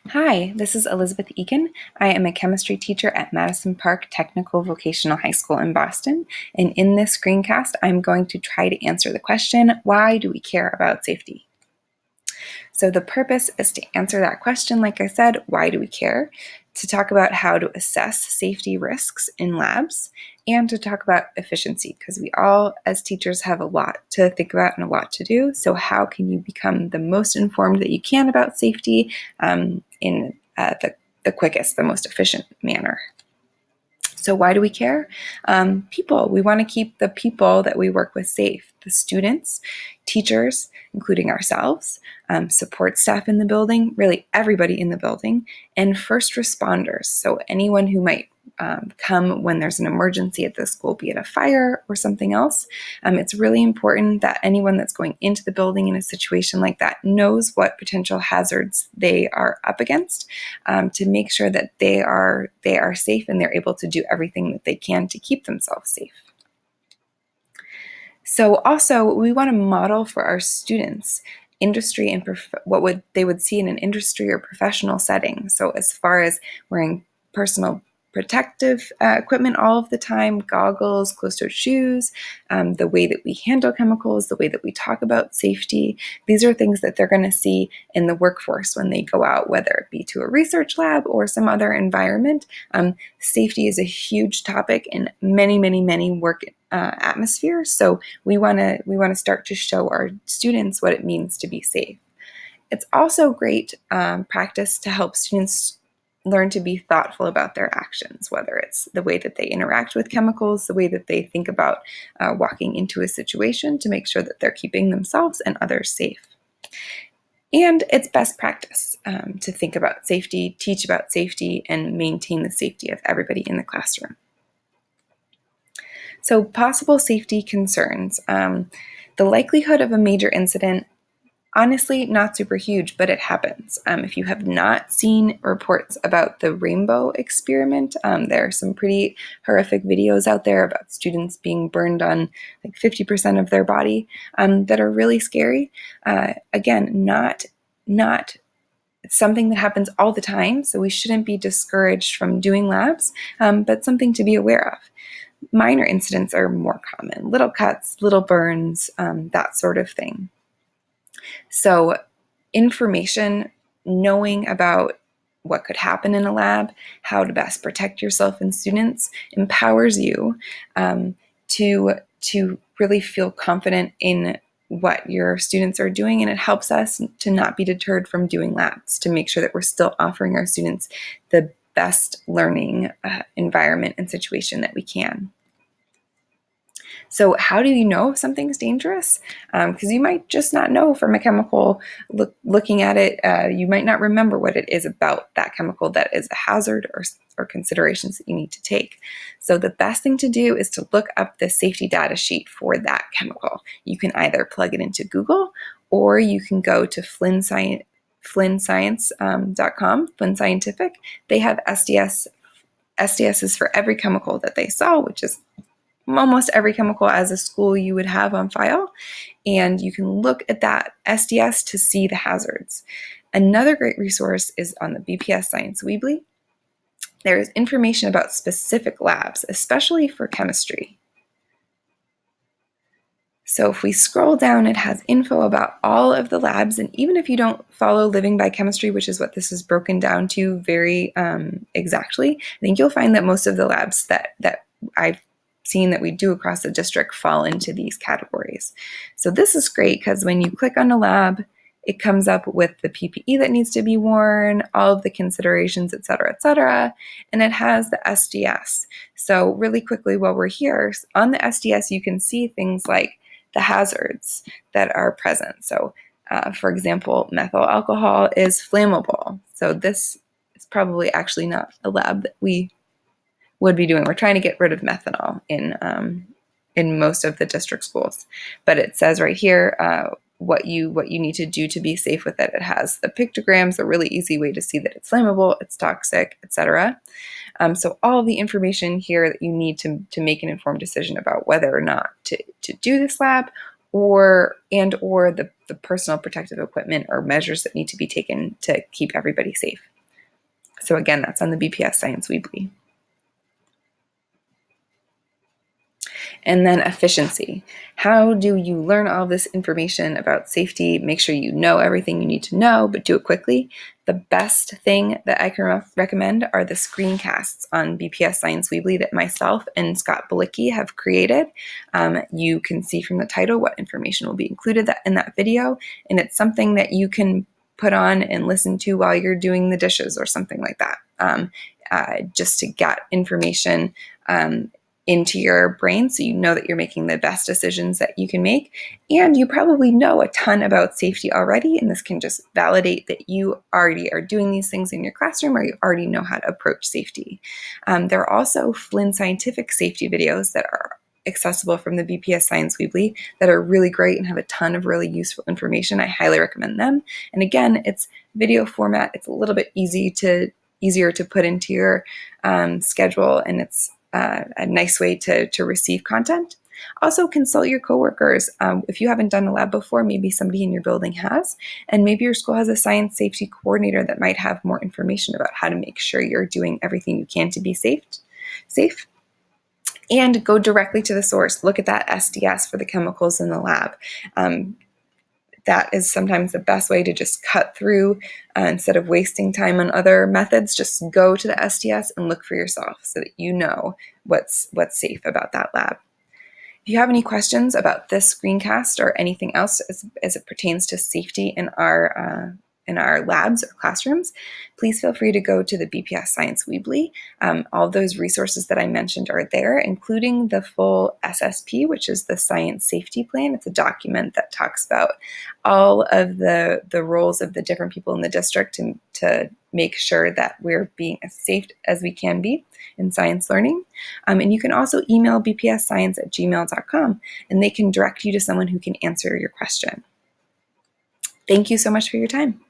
Hi, this is Elizabeth Eakin. I am a chemistry teacher at Madison Park Technical Vocational High School in Boston, and in this screencast, I'm going to try to answer the question, why do we care about safety? So the purpose is to answer that question, like I said, why do we care? To talk about how to assess safety risks in labs, and to talk about efficiency, because we all, as teachers, have a lot to think about and a lot to do. So how can you become the most informed that you can about safety in the quickest, the most efficient manner? So why do we care? People. We want to keep the people that we work with safe. The students, teachers, including ourselves, support staff in the building, really everybody in the building, and first responders. So anyone who might come when there's an emergency at the school, be it a fire or something else. It's really important that anyone that's going into the building in a situation like that knows what potential hazards they are up against, to make sure that they are safe and they're able to do everything that they can to keep themselves safe. So also, we want to model for our students industry and what they would see in an industry or professional setting. So as far as wearing personal protective equipment all of the time, goggles, closed-toed shoes, the way that we handle chemicals, the way that we talk about safety. These are things that they're going to see in the workforce when they go out, whether it be to a research lab or some other environment. Safety is a huge topic in many, many, many work atmospheres. So we want to start to show our students what it means to be safe. It's also great practice to help students learn to be thoughtful about their actions, whether it's the way that they interact with chemicals, the way that they think about walking into a situation to make sure that they're keeping themselves and others safe. And it's best practice to think about safety, teach about safety, and maintain the safety of everybody in the classroom. So possible safety concerns. The likelihood of a major incident, honestly, not super huge, but it happens. If you have not seen reports about the rainbow experiment, there are some pretty horrific videos out there about students being burned on like 50% of their body that are really scary. Again, not something that happens all the time, so we shouldn't be discouraged from doing labs, but something to be aware of. Minor incidents are more common, little cuts, little burns, that sort of thing. So information, knowing about what could happen in a lab, how to best protect yourself and students, empowers you to really feel confident in what your students are doing, and it helps us to not be deterred from doing labs, to make sure that we're still offering our students the best learning environment and situation that we can. So how do you know if something's dangerous? Because you might just not know from a chemical looking at it. You might not remember what it is about that chemical that is a hazard or considerations that you need to take. So the best thing to do is to look up the safety data sheet for that chemical. You can either plug it into Google, or you can go to flinnscience.com, Flynn Scientific. They have SDSs for every chemical that they sell, which is almost every chemical as a school you would have on file, and you can look at that SDS to see the hazards. Another great resource is on the BPS Science Weebly. There is information about specific labs, especially for chemistry. So if we scroll down, it has info about all of the labs, and even if you don't follow Living by Chemistry, which is what this is broken down to very exactly, I think you'll find that most of the labs that I've seen that we do across the district fall into these categories. So this is great because when you click on a lab, it comes up with the PPE that needs to be worn, all of the considerations, et cetera, and it has the SDS. So really quickly while we're here, on the SDS, you can see things like the hazards that are present. So for example, methyl alcohol is flammable. So this is probably actually not a lab that we would be doing. We're trying to get rid of methanol in most of the district schools, but it says right here what you need to do to be safe with it. It has the pictograms, a really easy way to see that it's flammable, it's toxic, etc. So all of the information here that you need to make an informed decision about whether or not to do this lab, or the personal protective equipment or measures that need to be taken to keep everybody safe. So again, that's on the BPS Science Weebly. And then efficiency. How do you learn all this information about safety? Make sure you know everything you need to know, but do it quickly. The best thing that I can recommend are the screencasts on BPS Science Weebly that myself and Scott Balicki have created. You can see from the title what information will be included in that video, and it's something that you can put on and listen to while you're doing the dishes or something like that, just to get information into your brain so you know that you're making the best decisions that you can make. And you probably know a ton about safety already, and this can just validate that you already are doing these things in your classroom or you already know how to approach safety. There are also Flynn scientific safety videos that are accessible from the BPS Science Weebly that are really great and have a ton of really useful information. I highly recommend them. And again, it's video format. It's a little bit easier to put into your schedule, and it's a nice way to receive content. Also, consult your coworkers. If you haven't done a lab before, maybe somebody in your building has, and maybe your school has a science safety coordinator that might have more information about how to make sure you're doing everything you can to be safe. And go directly to the source. Look at that SDS for the chemicals in the lab. That is sometimes the best way to just cut through instead of wasting time on other methods. Just go to the SDS and look for yourself so that you know what's safe about that lab. If you have any questions about this screencast or anything else as it pertains to safety in our labs or classrooms, please feel free to go to the BPS Science Weebly. All those resources that I mentioned are there, including the full SSP, which is the Science Safety Plan. It's a document that talks about all of the roles of the different people in the district to make sure that we're being as safe as we can be in science learning. And you can also email bpsscience@gmail.com, and they can direct you to someone who can answer your question. Thank you so much for your time.